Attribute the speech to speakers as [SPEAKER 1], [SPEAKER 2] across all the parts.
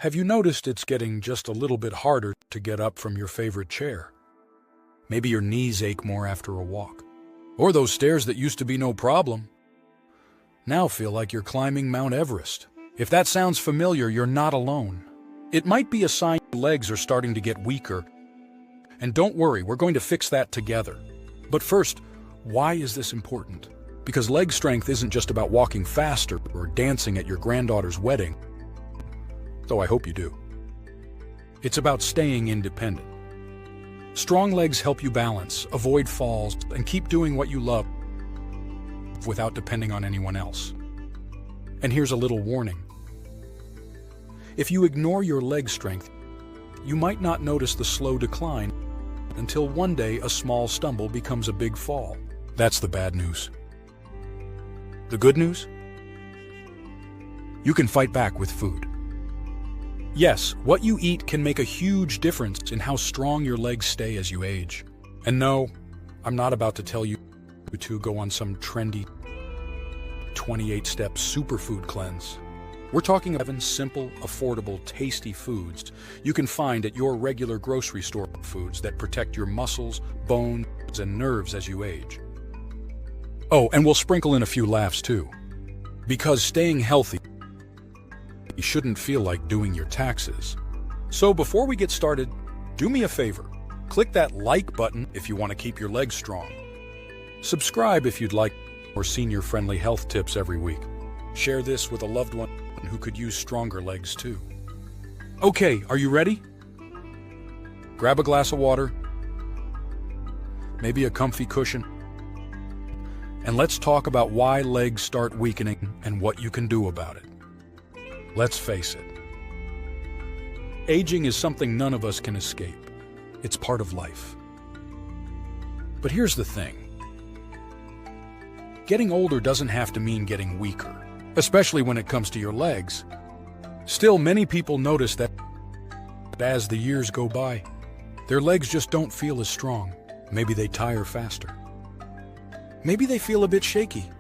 [SPEAKER 1] Have you noticed it's getting just a little bit harder to get up from your favorite chair? Maybe your knees ache more after a walk. Or those stairs that used to be no problem now feel like you're climbing Mount Everest. If that sounds familiar, you're not alone. It might be a sign your legs are starting to get weaker. And don't worry, we're going to fix that together. But first, why is this important? Because leg strength isn't just about walking faster or dancing at your granddaughter's wedding, though I hope you do. It's about staying independent. Strong legs help you balance, avoid falls, and keep doing what you love without depending on anyone else. And here's a little warning. If you ignore your leg strength, you might not notice the slow decline until one day a small stumble becomes a big fall. That's the bad news. The good news? You can fight back with food. Yes, what you eat can make a huge difference in how strong your legs stay as you age. And no, I'm not about to tell you to go on some trendy 28-step superfood cleanse. We're talking about 7 simple, affordable, tasty foods you can find at your regular grocery store, foods that protect your muscles, bones, and nerves as you age. Oh, and we'll sprinkle in a few laughs too. Because staying healthy shouldn't feel like doing your taxes. So before we get started, do me a favor. Click that like button if you want to keep your legs strong. Subscribe if you'd like more senior-friendly health tips every week. Share this with a loved one who could use stronger legs too. Okay, are you ready? Grab a glass of water, maybe a comfy cushion, and let's talk about why legs start weakening and what you can do about it. Let's face it. Aging is something none of us can escape. It's part of life. But here's the thing. Getting older doesn't have to mean getting weaker, especially when it comes to your legs. Still, many people notice that as the years go by, their legs just don't feel as strong. Maybe they tire faster. Maybe they feel a bit shaky.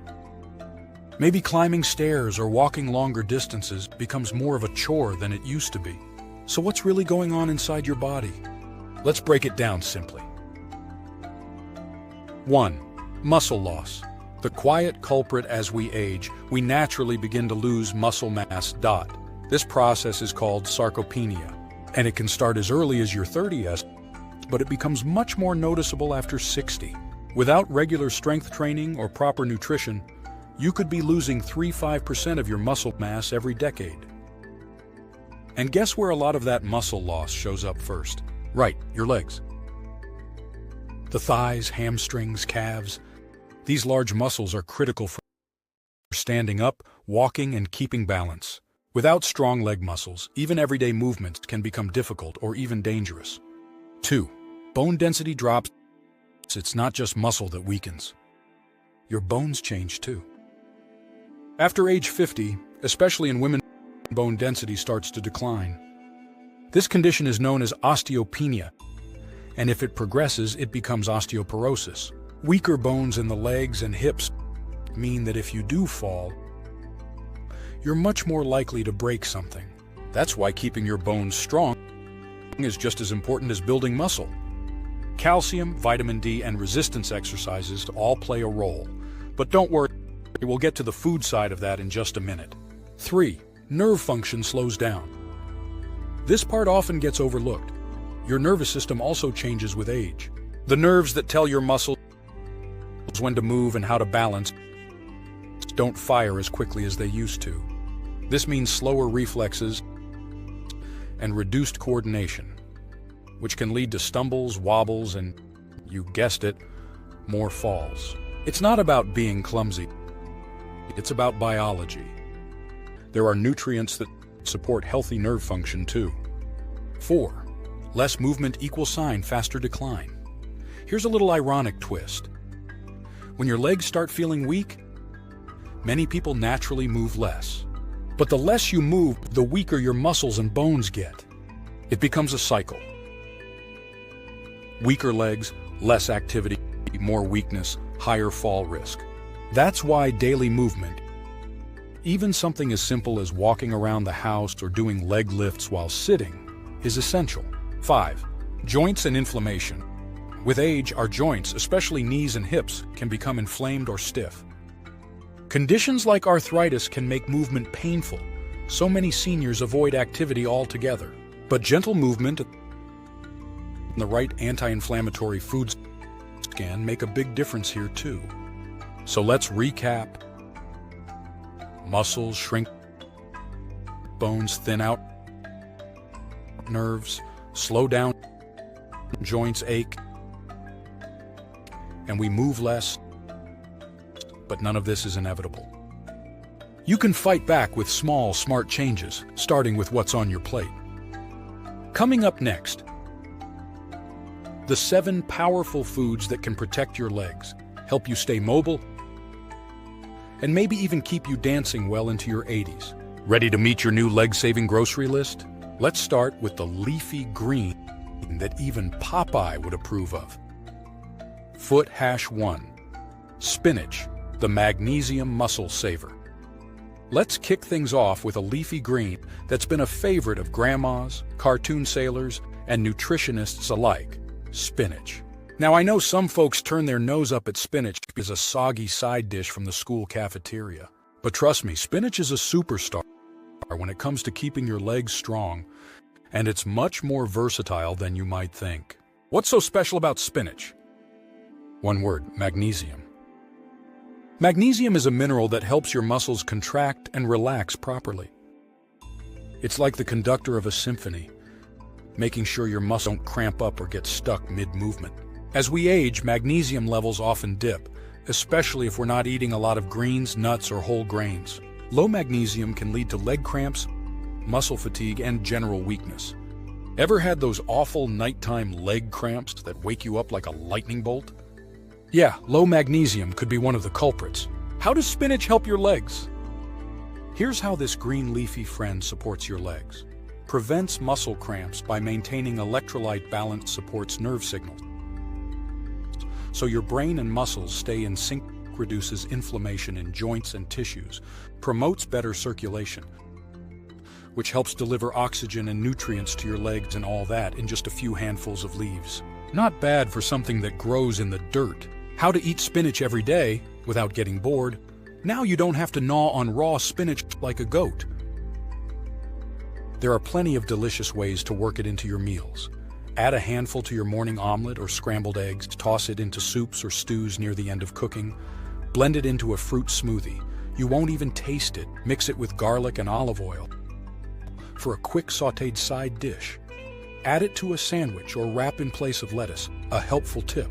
[SPEAKER 1] Maybe climbing stairs or walking longer distances becomes more of a chore than it used to be. So what's really going on inside your body? Let's break it down simply. 1. Muscle loss. The quiet culprit as we age, we naturally begin to lose muscle mass. This process is called sarcopenia, and it can start as early as your 30s, but it becomes much more noticeable after 60. Without regular strength training or proper nutrition, you could be losing 3–5% of your muscle mass every decade. And guess where a lot of that muscle loss shows up first? Right, your legs. The thighs, hamstrings, calves. These large muscles are critical for standing up, walking, and keeping balance. Without strong leg muscles, even everyday movements can become difficult or even dangerous. 2. Bone density drops. It's not just muscle that weakens. Your bones change too. After age 50, especially in women, bone density starts to decline. This condition is known as osteopenia, and if it progresses, it becomes osteoporosis. Weaker bones in the legs and hips mean that if you do fall, you're much more likely to break something. That's why keeping your bones strong is just as important as building muscle. Calcium, vitamin D, and resistance exercises all play a role. But don't worry, we'll get to the food side of that in just a minute. 3. Nerve function slows down. This part often gets overlooked. Your nervous system also changes with age. The nerves that tell your muscles when to move and how to balance don't fire as quickly as they used to. This means slower reflexes and reduced coordination, which can lead to stumbles, wobbles, and, you guessed it, more falls. It's not about being clumsy. It's about biology. There are nutrients that support healthy nerve function too. 4. Less movement equals faster decline. Here's a little ironic twist. When your legs start feeling weak, many people naturally move less. But the less you move, the weaker your muscles and bones get. It becomes a cycle. Weaker legs, less activity, more weakness, higher fall risk. That's why daily movement, Even something as simple as walking around the house or doing leg lifts while sitting is essential. 5. Joints and inflammation. With age, our joints, especially knees and hips, can become inflamed or stiff. Conditions like arthritis can make movement painful. So many seniors avoid activity altogether. But gentle movement and the right anti-inflammatory foods can make a big difference here too. So let's recap. Muscles shrink, bones thin out, nerves slow down, joints ache, and we move less. But none of this is inevitable. You can fight back with small, smart changes, starting with what's on your plate. Coming up next, the 7 powerful foods that can protect your legs, help you stay mobile, and maybe even keep you dancing well into your 80s. Ready to meet your new leg-saving grocery list? Let's start with the leafy green that even Popeye would approve of. Foot hash 1. Spinach, the magnesium muscle saver. Let's kick things off with a leafy green that's been a favorite of grandmas, cartoon sailors, and nutritionists alike, spinach. Now, I know some folks turn their nose up at spinach as a soggy side dish from the school cafeteria. But trust me, spinach is a superstar when it comes to keeping your legs strong, and it's much more versatile than you might think. What's so special about spinach? One word, magnesium. Magnesium is a mineral that helps your muscles contract and relax properly. It's like the conductor of a symphony, making sure your muscles don't cramp up or get stuck mid-movement. As we age, magnesium levels often dip, especially if we're not eating a lot of greens, nuts, or whole grains. Low magnesium can lead to leg cramps, muscle fatigue, and general weakness. Ever had those awful nighttime leg cramps that wake you up like a lightning bolt? Yeah, low magnesium could be one of the culprits. How does spinach help your legs? Here's how this green leafy friend supports your legs. Prevents muscle cramps by maintaining electrolyte balance, supports nerve signals, so your brain and muscles stay in sync, reduces inflammation in joints and tissues, promotes better circulation, which helps deliver oxygen and nutrients to your legs and all that in just a few handfuls of leaves. Not bad for something that grows in the dirt. How to eat spinach every day without getting bored. Now you don't have to gnaw on raw spinach like a goat. There are plenty of delicious ways to work it into your meals. Add a handful to your morning omelet or scrambled eggs, toss it into soups or stews near the end of cooking, blend it into a fruit smoothie. You won't even taste it. Mix it with garlic and olive oil for a quick sautéed side dish. Add it to a sandwich or wrap in place of lettuce, a helpful tip.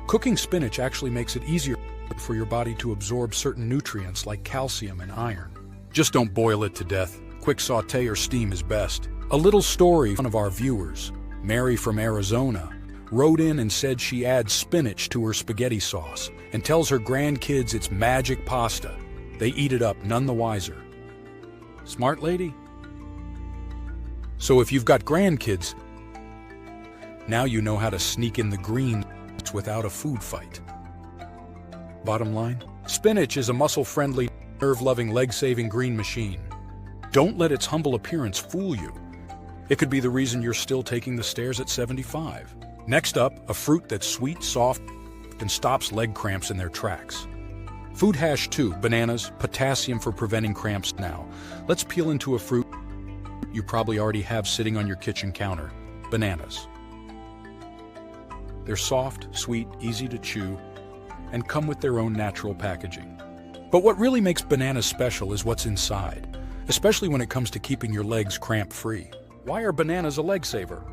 [SPEAKER 1] Cooking spinach actually makes it easier for your body to absorb certain nutrients like calcium and iron. Just don't boil it to death. Quick sauté or steam is best. A little story from one of our viewers, Mary from Arizona, wrote in and said she adds spinach to her spaghetti sauce and tells her grandkids it's magic pasta. They eat it up none the wiser. Smart lady? So if you've got grandkids, now you know how to sneak in the greens without a food fight. Bottom line, spinach is a muscle-friendly, nerve-loving, leg-saving green machine. Don't let its humble appearance fool you. It could be the reason you're still taking the stairs at 75. Next up, a fruit that's sweet, soft, and stops leg cramps in their tracks. Food hash 2, bananas, potassium for preventing cramps. Now, let's peel into a fruit you probably already have sitting on your kitchen counter, bananas. They're soft, sweet, easy to chew, and come with their own natural packaging. But what really makes bananas special is what's inside, especially when it comes to keeping your legs cramp-free. Why are bananas a leg saver?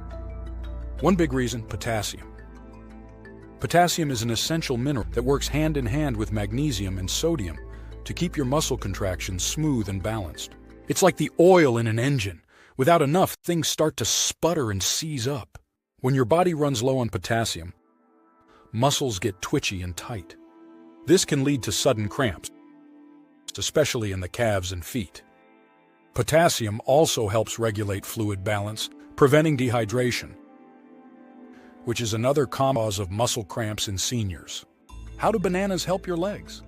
[SPEAKER 1] One big reason, potassium. Potassium is an essential mineral that works hand in hand with magnesium and sodium to keep your muscle contractions smooth and balanced. It's like the oil in an engine. Without enough, things start to sputter and seize up. When your body runs low on potassium, muscles get twitchy and tight. This can lead to sudden cramps, especially in the calves and feet. Potassium also helps regulate fluid balance, preventing dehydration, which is another common cause of muscle cramps in seniors. How do bananas help your legs?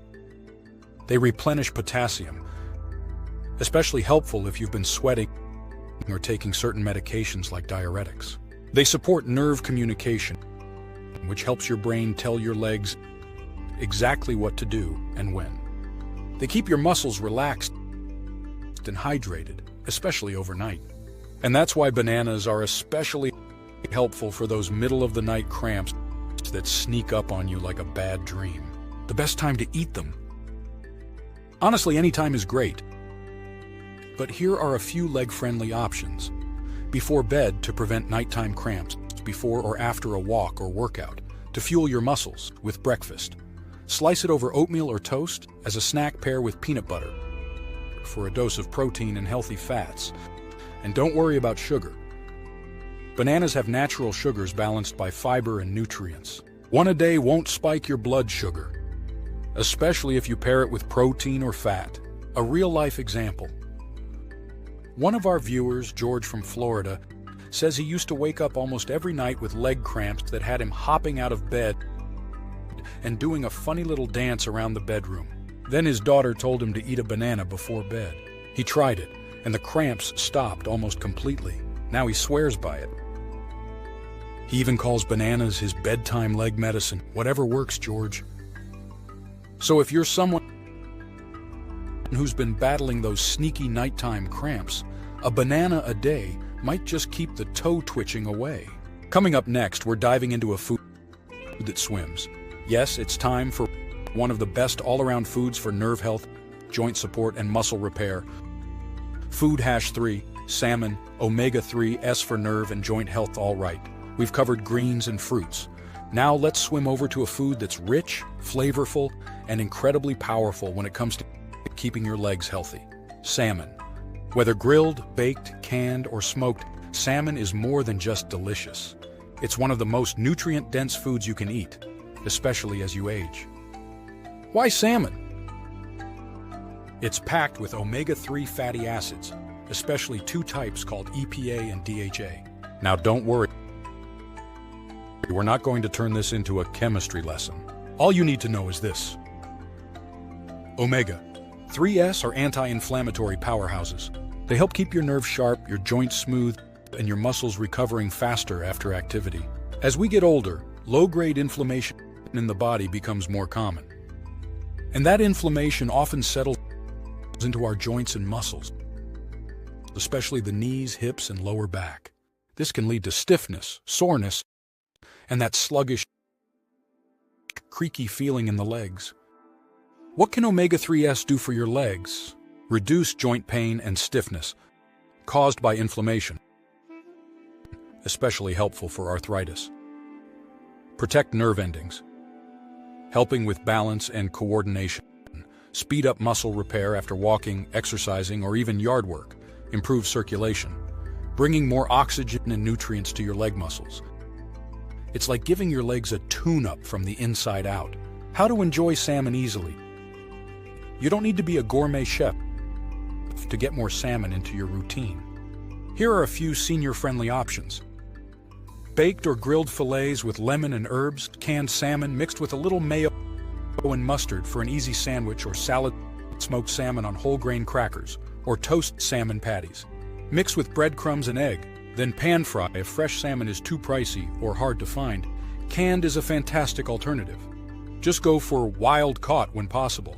[SPEAKER 1] They replenish potassium, especially helpful if you've been sweating or taking certain medications like diuretics. They support nerve communication, which helps your brain tell your legs exactly what to do and when. They keep your muscles relaxed and hydrated, especially overnight. And that's why bananas are especially helpful for those middle-of-the-night cramps that sneak up on you like a bad dream. The best time to eat them? Honestly, any time is great. But here are a few leg-friendly options. Before bed to prevent nighttime cramps, before or after a walk or workout, to fuel your muscles with breakfast. Slice it over oatmeal or toast. As a snack, pair with peanut butter for a dose of protein and healthy fats. And don't worry about sugar. Bananas have natural sugars balanced by fiber and nutrients. One a day won't spike your blood sugar, especially if you pair it with protein or fat. A real-life example. One of our viewers, George from Florida, says he used to wake up almost every night with leg cramps that had him hopping out of bed and doing a funny little dance around the bedroom. Then his daughter told him to eat a banana before bed. He tried it, and the cramps stopped almost completely. Now he swears by it. He even calls bananas his bedtime leg medicine. Whatever works, George. So if you're someone who's been battling those sneaky nighttime cramps, a banana a day might just keep the toe twitching away. Coming up next, we're diving into a food that swims. Yes, it's time for one of the best all-around foods for nerve health, joint support, and muscle repair. Food #3, salmon, omega-3, S for nerve and joint health. All right, we've covered greens and fruits. Now let's swim over to a food that's rich, flavorful, and incredibly powerful when it comes to keeping your legs healthy. Salmon. Whether grilled, baked, canned, or smoked, salmon is more than just delicious. It's one of the most nutrient-dense foods you can eat, especially as you age. Why salmon? It's packed with omega-3 fatty acids, especially two types called EPA and DHA. Now don't worry, we're not going to turn this into a chemistry lesson. All you need to know is this. Omega-3s are anti-inflammatory powerhouses. They help keep your nerves sharp, your joints smooth, and your muscles recovering faster after activity. As we get older, low-grade inflammation in the body becomes more common. And that inflammation often settles into our joints and muscles, especially the knees, hips, and lower back. This can lead to stiffness, soreness, and that sluggish, creaky feeling in the legs. What can omega-3s do for your legs? Reduce joint pain and stiffness caused by inflammation, especially helpful for arthritis. Protect nerve endings, helping with balance and coordination. Speed up muscle repair after walking, exercising, or even yard work. Improve circulation, bringing more oxygen and nutrients to your leg muscles. It's like giving your legs a tune-up from the inside out. How to enjoy salmon easily. You don't need to be a gourmet chef to get more salmon into your routine. Here are a few senior-friendly options. Baked or grilled fillets with lemon and herbs, canned salmon mixed with a little mayo and mustard for an easy sandwich or salad, smoked salmon on whole grain crackers, or toast salmon patties. Mix with breadcrumbs and egg, then pan fry if fresh salmon is too pricey or hard to find. Canned is a fantastic alternative. Just go for wild caught when possible,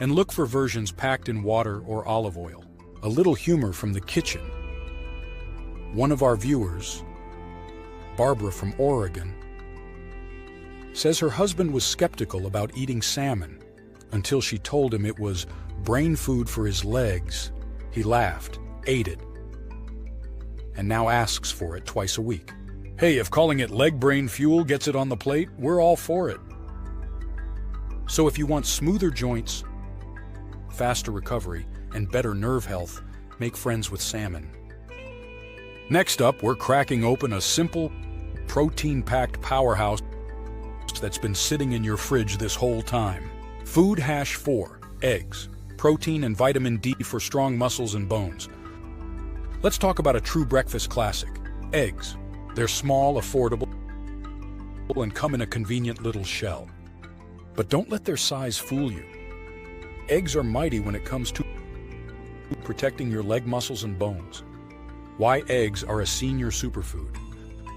[SPEAKER 1] and look for versions packed in water or olive oil. A little humor from the kitchen. One of our viewers, Barbara from Oregon, says her husband was skeptical about eating salmon until she told him it was brain food for his legs. He laughed, ate it, and now asks for it twice a week. Hey, if calling it leg brain fuel gets it on the plate, we're all for it. So if you want smoother joints, faster recovery, and better nerve health, make friends with salmon. Next up, we're cracking open a simple, protein-packed powerhouse that's been sitting in your fridge this whole time. Food #4, eggs, protein and vitamin D for strong muscles and bones. Let's talk about a true breakfast classic, eggs. They're small, affordable, and come in a convenient little shell. But don't let their size fool you. Eggs are mighty when it comes to protecting your leg muscles and bones. Why eggs are a senior superfood.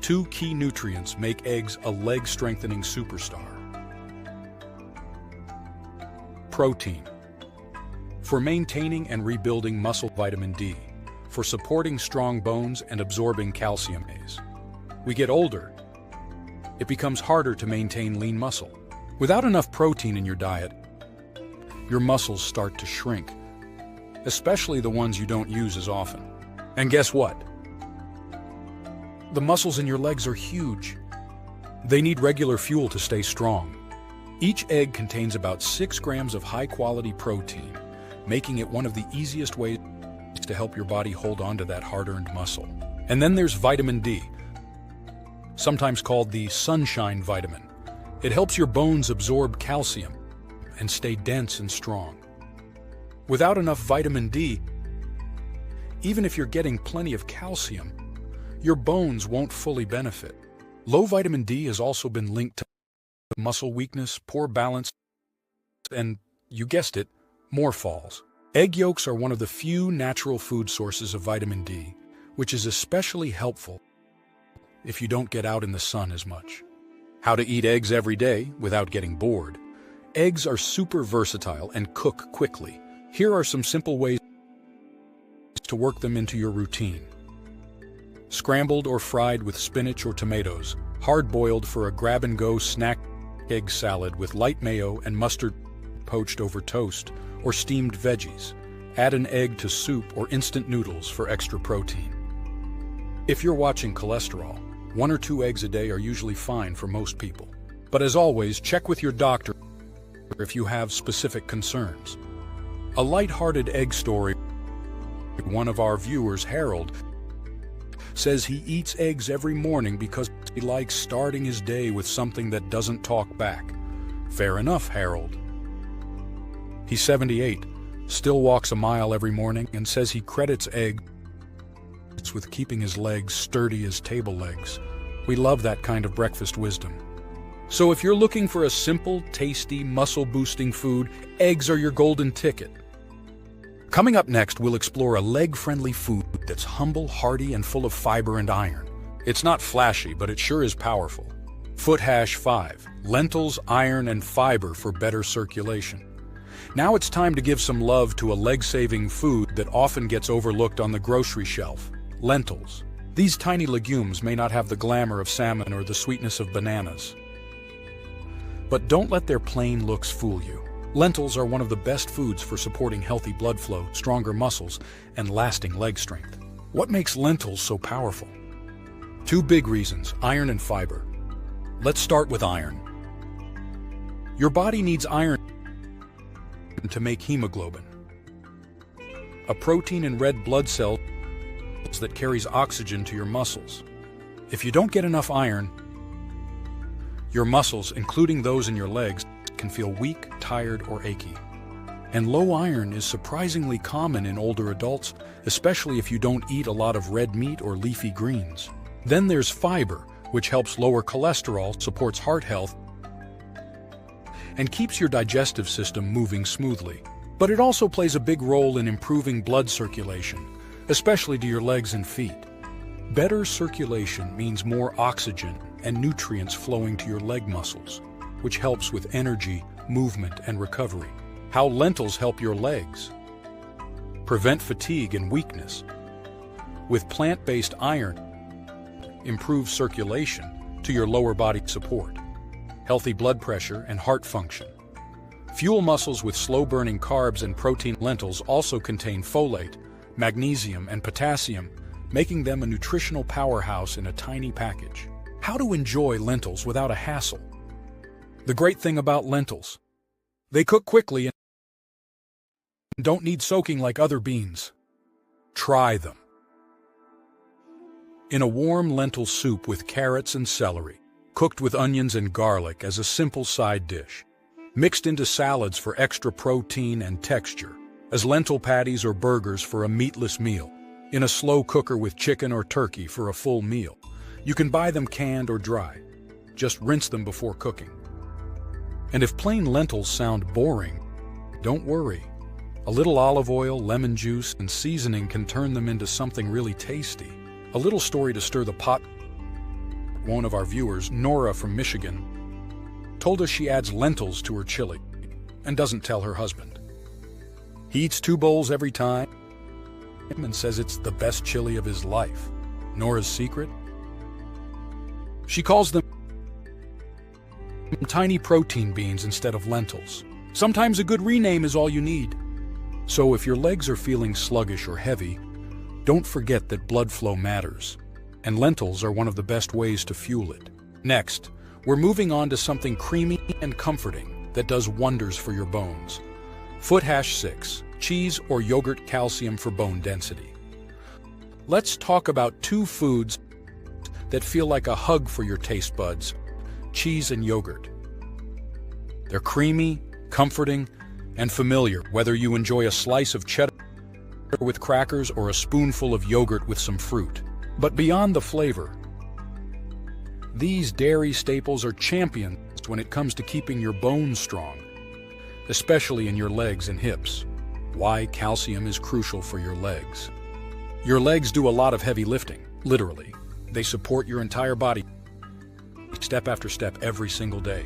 [SPEAKER 1] 2 key nutrients make eggs a leg-strengthening superstar. Protein. For maintaining and rebuilding muscle, vitamin D. For supporting strong bones and absorbing calcium. We get older. It becomes harder to maintain lean muscle. Without enough protein in your diet, your muscles start to shrink, especially the ones you don't use as often. And guess what? The muscles in your legs are huge. They need regular fuel to stay strong. Each egg contains about 6 grams of high-quality protein, making it one of the easiest ways to help your body hold on to that hard-earned muscle. And then there's vitamin D, sometimes called the sunshine vitamin. It helps your bones absorb calcium and stay dense and strong. Without enough vitamin D, even if you're getting plenty of calcium, your bones won't fully benefit. Low vitamin D has also been linked to muscle weakness, poor balance, and, you guessed it, more falls. Egg yolks are one of the few natural food sources of vitamin D, which is especially helpful if you don't get out in the sun as much. How to eat eggs every day without getting bored. Eggs are super versatile and cook quickly. Here are some simple ways to work them into your routine. Scrambled or fried with spinach or tomatoes. Hard-boiled for a grab-and-go snack. Egg salad with light mayo and mustard. Poached over toast or steamed veggies. Add an egg to soup or instant noodles for extra protein. If you're watching cholesterol, 1 or 2 eggs a day are usually fine for most people. But as always, check with your doctor if you have specific concerns. A light-hearted egg story. One of our viewers, Harold, says he eats eggs every morning because he likes starting his day with something that doesn't talk back. Fair enough, Harold. He's 78, still walks a mile every morning, and says he credits eggs with keeping his legs sturdy as table legs. We love that kind of breakfast wisdom. So if you're looking for a simple, tasty, muscle-boosting food, eggs are your golden ticket. Coming up next, we'll explore a leg-friendly food that's humble, hearty, and full of fiber and iron. It's not flashy, but it sure is powerful. Foot hash 5. Lentils, iron, and fiber for better circulation. Now it's time to give some love to a leg-saving food that often gets overlooked on the grocery shelf. Lentils. These tiny legumes may not have the glamour of salmon or the sweetness of bananas. But don't let their plain looks fool you. Lentils are one of the best foods for supporting healthy blood flow, stronger muscles, and lasting leg strength. What makes lentils so powerful? 2 big reasons: iron and fiber. Let's start with iron. Your body needs iron to make hemoglobin, a protein in red blood cells that carries oxygen to your muscles. If you don't get enough iron, your muscles, including those in your legs, can feel weak, tired, or achy. And low iron is surprisingly common in older adults, especially if you don't eat a lot of red meat or leafy greens. Then there's fiber, which helps lower cholesterol, supports heart health, and keeps your digestive system moving smoothly. But it also plays a big role in improving blood circulation, especially to your legs and feet. Better circulation means more oxygen and nutrients flowing to your leg muscles, which helps with energy, movement, and recovery. How lentils help your legs. Prevent fatigue and weakness. With plant-based iron, improve circulation to your lower body support. Healthy blood pressure and heart function. Fuel muscles with slow-burning carbs and protein. Lentils also contain folate, magnesium, and potassium, making them a nutritional powerhouse in a tiny package. How to enjoy lentils without a hassle. The great thing about lentils: they cook quickly and don't need soaking like other beans. Try them. In a warm lentil soup with carrots and celery, cooked with onions and garlic as a simple side dish. Mixed into salads for extra protein and texture, as lentil patties or burgers for a meatless meal. In a slow cooker with chicken or turkey for a full meal. You can buy them canned or dry. Just rinse them before cooking. And if plain lentils sound boring, Don't worry. A little olive oil, lemon juice, and seasoning can turn them into something really tasty. A little story to stir the pot. One of our viewers, Nora from Michigan, told us she adds lentils to her chili and doesn't tell her husband. He eats 2 bowls every time and says it's the best chili of his life. Nora's secret? She calls them tiny protein beans instead of lentils. Sometimes a good rename is all you need. So if your legs are feeling sluggish or heavy, don't forget that blood flow matters, and lentils are one of the best ways to fuel it. Next, we're moving on to something creamy and comforting that does wonders for your bones. #6, cheese or yogurt calcium for bone density. Let's talk about 2 foods that feel like a hug for your taste buds: cheese and yogurt. They're creamy, comforting, and familiar, whether you enjoy a slice of cheddar with crackers or a spoonful of yogurt with some fruit. But beyond the flavor, these dairy staples are champions when it comes to keeping your bones strong, especially in your legs and hips. Why calcium is crucial for your legs. Your legs do a lot of heavy lifting, literally. They support your entire body, step after step, every single day.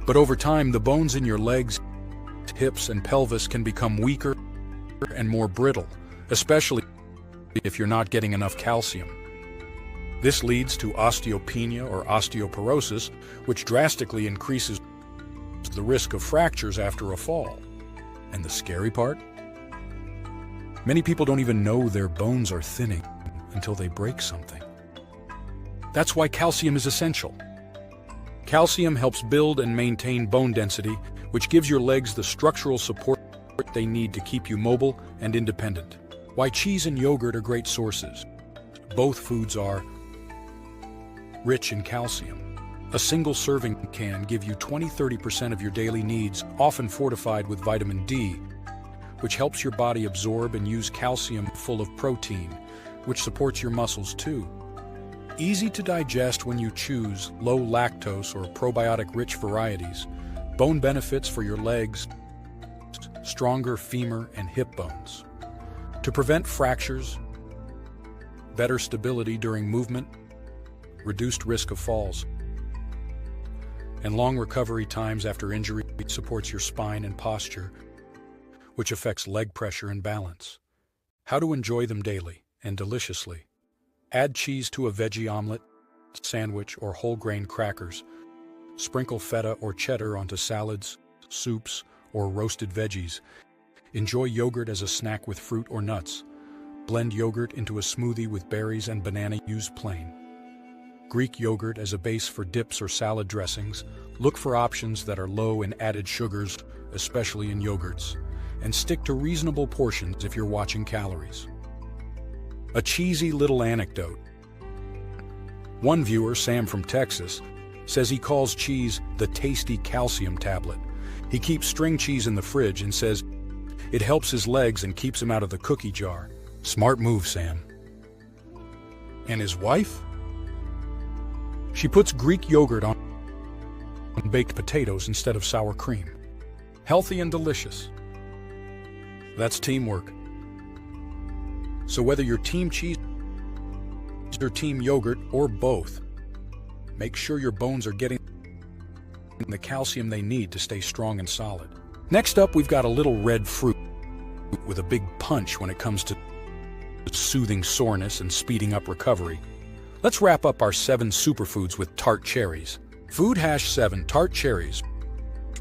[SPEAKER 1] But over time, the bones in your legs, hips, and pelvis can become weaker and more brittle, especially if you're not getting enough calcium. This leads to osteopenia or osteoporosis, which drastically increases the risk of fractures after a fall. And the scary part? Many people don't even know their bones are thinning until they break something. That's why calcium is essential. Calcium helps build and maintain bone density, which gives your legs the structural support they need to keep you mobile and independent. Why cheese and yogurt are great sources. Both foods are rich in calcium. A single serving can give you 20–30% of your daily needs, often fortified with vitamin D, which helps your body absorb and use calcium full of protein, which supports your muscles too. Easy to digest when you choose low lactose or probiotic-rich varieties. Bone benefits for your legs, stronger femur and hip bones. To prevent fractures, better stability during movement, reduced risk of falls, and long recovery times after injury. Supports your spine and posture, which affects leg pressure and balance. How to enjoy them daily and deliciously. Add cheese to a veggie omelet, sandwich, or whole grain crackers. Sprinkle feta or cheddar onto salads, soups, or roasted veggies. Enjoy yogurt as a snack with fruit or nuts. Blend yogurt into a smoothie with berries and banana. Use plain Greek yogurt as a base for dips or salad dressings. Look for options that are low in added sugars, especially in yogurts, and stick to reasonable portions if you're watching calories. A cheesy little anecdote. One viewer, Sam from Texas, says he calls cheese the tasty calcium tablet. He keeps string cheese in the fridge and says it helps his legs and keeps him out of the cookie jar. Smart move, Sam. And his wife? She puts Greek yogurt on baked potatoes instead of sour cream. Healthy and delicious. That's teamwork. So whether you're team cheese or team yogurt or both, make sure your bones are getting the calcium they need to stay strong and solid. Next up, we've got a little red fruit with a big punch when it comes to soothing soreness and speeding up recovery. Let's wrap up our 7 superfoods with Tart cherries. #7 Tart cherries.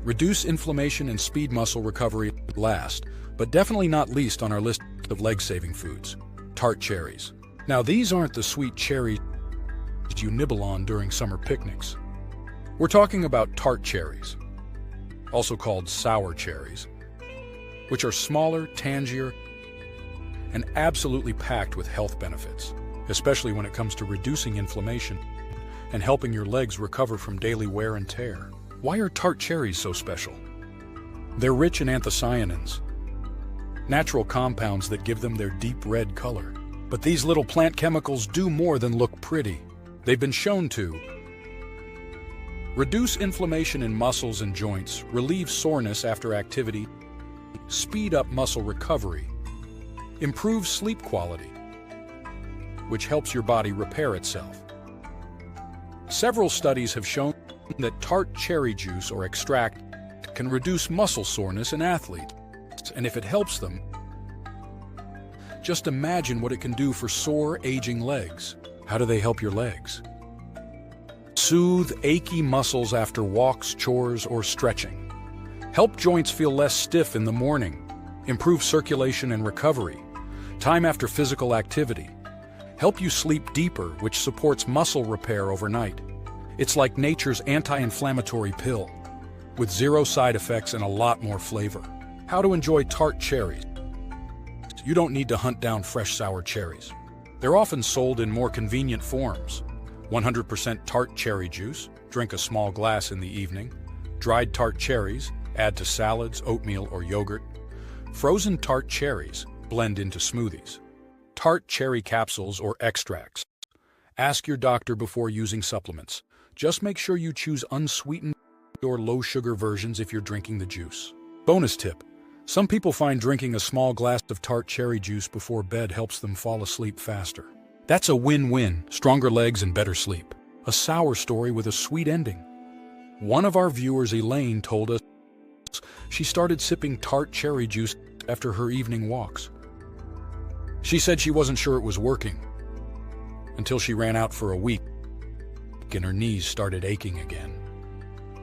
[SPEAKER 1] Reduce inflammation and speed muscle recovery. Last, but definitely not least on our list of leg-saving foods, Tart cherries. Now, these aren't the sweet cherries you nibble on during summer picnics. We're talking about Tart cherries, also called sour cherries, which are smaller, tangier, and absolutely packed with health benefits, especially when it comes to reducing inflammation and helping your legs recover from daily wear and tear. Why are Tart cherries so special? They're rich in anthocyanins, natural compounds that give them their deep red color. But these little plant chemicals do more than look pretty. They've been shown to reduce inflammation in muscles and joints, relieve soreness after activity, speed up muscle recovery, improve sleep quality, which helps your body repair itself. Several studies have shown that tart cherry juice or extract can reduce muscle soreness in athletes, and if it helps them, just imagine what it can do for sore, aging legs. How do they help your legs? Soothe achy muscles after walks, chores, or stretching. Help joints feel less stiff in the morning. Improve circulation and recovery. Time after physical activity. Help you sleep deeper, which supports muscle repair overnight. It's like nature's anti-inflammatory pill, with zero side effects and a lot more flavor. How to enjoy tart cherries. You don't need to hunt down fresh sour cherries. They're often sold in more convenient forms. 100% tart cherry juice, drink a small glass in the evening. Dried tart cherries, add to salads, oatmeal, or yogurt. Frozen tart cherries, blend into smoothies. Tart cherry capsules or extracts. Ask your doctor before using supplements. Just make sure you choose unsweetened or low-sugar versions if you're drinking the juice. Bonus tip. Some people find drinking a small glass of tart cherry juice before bed helps them fall asleep faster. That's a win-win, stronger legs and better sleep. A sour story with a sweet ending. One of our viewers, Elaine, told us she started sipping tart cherry juice after her evening walks. She said she wasn't sure it was working until she ran out for a week and her knees started aching again.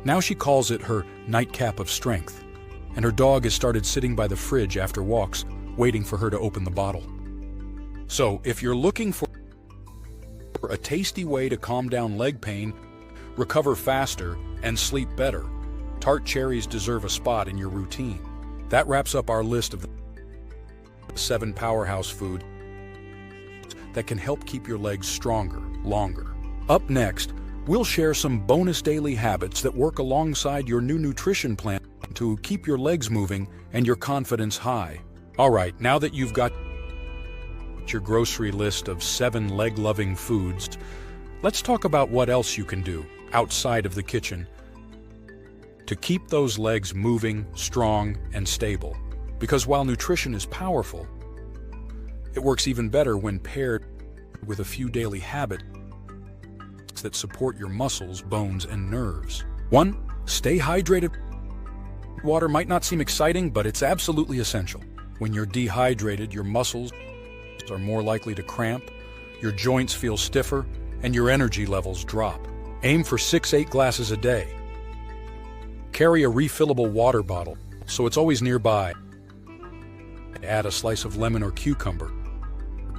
[SPEAKER 1] Now she calls it her nightcap of strength, and her dog has started sitting by the fridge after walks, waiting for her to open the bottle. So, if you're looking for a tasty way to calm down leg pain, recover faster, and sleep better, tart cherries deserve a spot in your routine. That wraps up our list of the 7 powerhouse foods that can help keep your legs stronger, longer. Up next, we'll share some bonus daily habits that work alongside your new nutrition plan to keep your legs moving and your confidence high. All right, now that you've got your grocery list of 7 leg-loving foods, let's talk about what else you can do outside of the kitchen to keep those legs moving, strong, and stable. Because while nutrition is powerful, it works even better when paired with a few daily habits that support your muscles, bones, and nerves. 1. Stay hydrated. Water might not seem exciting, but it's absolutely essential. When you're dehydrated, your muscles are more likely to cramp, your joints feel stiffer, and your energy levels drop. Aim for 6-8 glasses a day. Carry a refillable water bottle, so it's always nearby. Add a slice of lemon or cucumber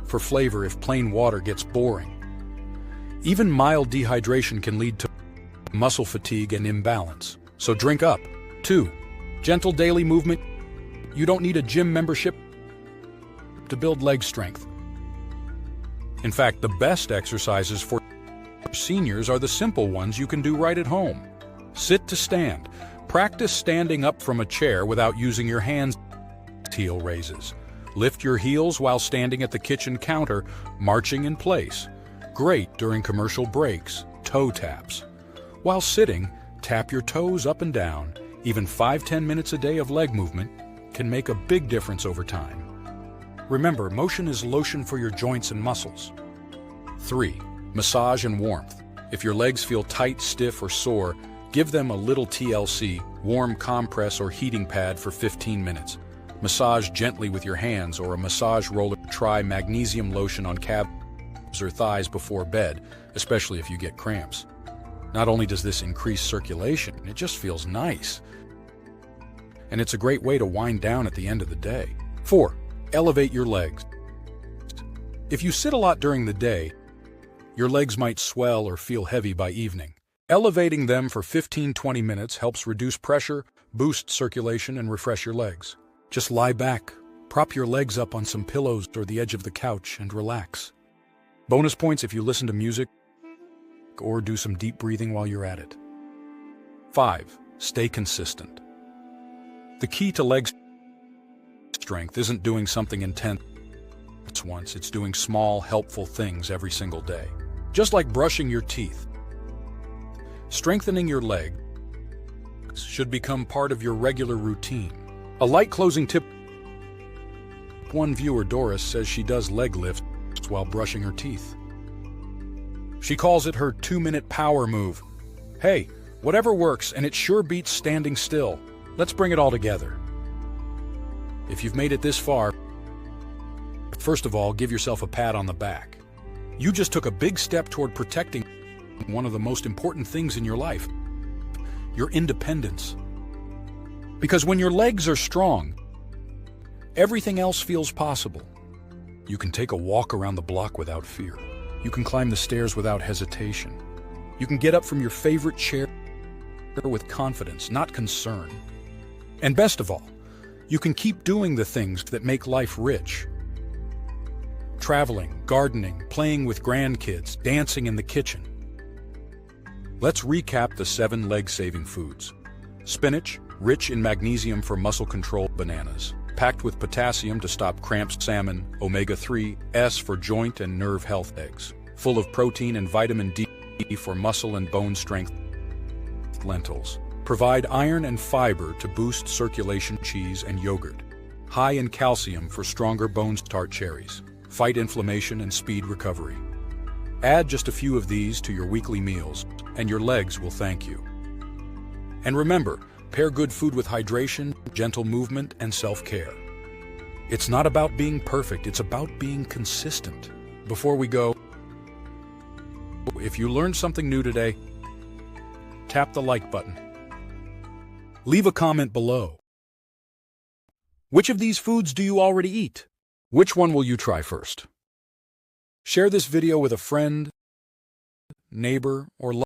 [SPEAKER 1] for flavor if plain water gets boring. Even mild dehydration can lead to muscle fatigue and imbalance, so drink up. 2. Gentle daily movement. You don't need a gym membership to build leg strength. In fact, the best exercises for seniors are the simple ones you can do right at home. Sit to stand. Practice standing up from a chair without using your hands. Heel raises. Lift your heels while standing at the kitchen counter, marching in place. Great during commercial breaks. Toe taps. While sitting, tap your toes up and down. Even 5-10 minutes a day of leg movement can make a big difference over time. Remember, motion is lotion for your joints and muscles. 3. Massage and warmth. If your legs feel tight, stiff, or sore, give them a little TLC, warm compress or heating pad for 15 minutes. Massage gently with your hands or a massage roller. Try magnesium lotion on calves or thighs before bed, especially if you get cramps. Not only does this increase circulation, it just feels nice. And it's a great way to wind down at the end of the day. 4. Elevate your legs. If you sit a lot during the day, your legs might swell or feel heavy by evening. Elevating them for 15-20 minutes helps reduce pressure, boost circulation, and refresh your legs. Just lie back, prop your legs up on some pillows or the edge of the couch, and relax. Bonus points if you listen to music or do some deep breathing while you're at it. 5. Stay consistent. The key to leg strength isn't doing something intense once, it's doing small, helpful things every single day. Just like brushing your teeth. Strengthening your legs should become part of your regular routine. A light closing tip. One viewer, Doris, says she does leg lifts while brushing her teeth. She calls it her 2-minute power move. Hey, whatever works, and it sure beats standing still. Let's bring it all together. If you've made it this far, first of all, give yourself a pat on the back. You just took a big step toward protecting one of the most important things in your life, your independence. Because when your legs are strong, everything else feels possible. You can take a walk around the block without fear. You can climb the stairs without hesitation. You can get up from your favorite chair with confidence, not concern. And best of all, you can keep doing the things that make life rich. Traveling, gardening, playing with grandkids, dancing in the kitchen. Let's recap the 7 leg-saving foods. Spinach, rich in magnesium for muscle control. Bananas, packed with potassium to stop cramps. Salmon, omega-3, S for joint and nerve health. Eggs, full of protein and vitamin D for muscle and bone strength. Lentils, provide iron and fiber to boost circulation. Cheese and yogurt, high in calcium for stronger bones. Tart cherries, fight inflammation and speed recovery. Add just a few of these to your weekly meals, and your legs will thank you. And remember, pair good food with hydration, gentle movement, and self-care. It's not about being perfect, it's about being consistent. Before we go, if you learned something new today, tap the like button. Leave a comment below. Which of these foods do you already eat? Which one will you try first? Share this video with a friend, neighbor, or